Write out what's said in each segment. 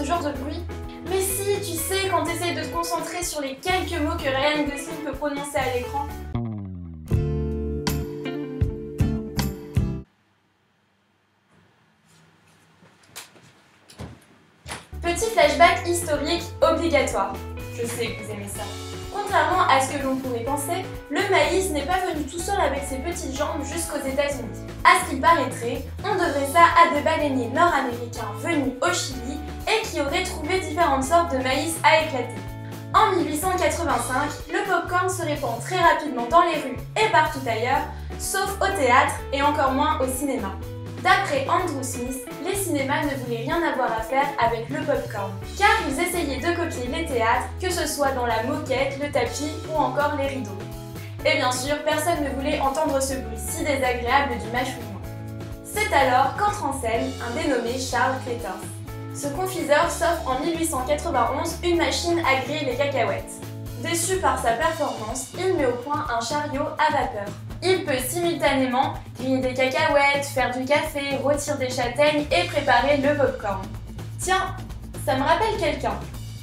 genre de bruit? Mais si, tu sais, quand t'essayes de te concentrer sur les quelques mots que Ryan Gosling peut prononcer à l'écran. Petit flashback historique obligatoire. Je sais que vous aimez ça. Contrairement à ce que l'on pourrait penser, le maïs n'est pas venu tout seul avec ses petites jambes jusqu'aux États-Unis. À ce qu'il paraîtrait, on devrait ça à des baleiniers nord-américains venus au Chili et qui auraient trouvé différentes sortes de maïs à éclater. En 1885, le popcorn se répand très rapidement dans les rues et partout ailleurs, sauf au théâtre et encore moins au cinéma. D'après Andrew Smith, les cinémas ne voulaient rien avoir à faire avec le popcorn, car ils essayaient de copier les théâtres, que ce soit dans la moquette, le tapis ou encore les rideaux. Et bien sûr, personne ne voulait entendre ce bruit si désagréable du mâchouillement. C'est alors qu'entre en scène un dénommé Charles Clétors. Ce confiseur s'offre en 1891 une machine à griller les cacahuètes. Déçu par sa performance, il met au point un chariot à vapeur. Il peut simultanément griller des cacahuètes, faire du café, rôtir des châtaignes et préparer le popcorn. Tiens, ça me rappelle quelqu'un.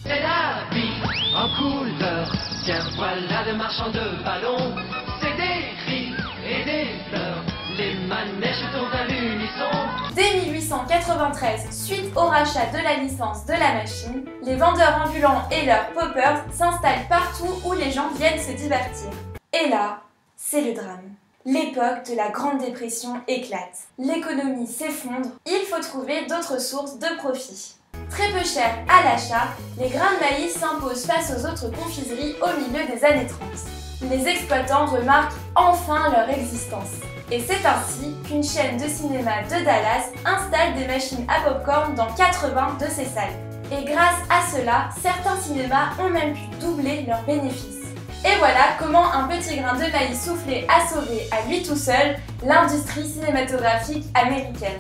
C'est la vie en couleur. Tiens, voilà des marchands de ballons. C'est des cris et des fleurs. Les manèges tournent à l'unisson. Dès 1893, suite au rachat de la licence de la machine, les vendeurs ambulants et leurs poppers s'installent partout où les gens viennent se divertir. Et là, c'est le drame. L'époque de la Grande Dépression éclate. L'économie s'effondre, il faut trouver d'autres sources de profit. Très peu cher à l'achat, les grains de maïs s'imposent face aux autres confiseries au milieu des années 30. Les exploitants remarquent enfin leur existence. Et c'est ainsi qu'une chaîne de cinéma de Dallas installe des machines à popcorn dans 80 de ses salles. Et grâce à cela, certains cinémas ont même pu doubler leurs bénéfices. Et voilà comment un petit grain de maïs soufflé a sauvé à lui tout seul l'industrie cinématographique américaine.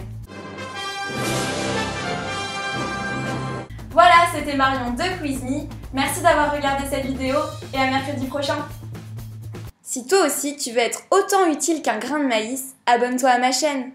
Voilà, c'était Marion de Quiz Me. Merci d'avoir regardé cette vidéo et à mercredi prochain. Si toi aussi tu veux être autant utile qu'un grain de maïs, abonne-toi à ma chaîne.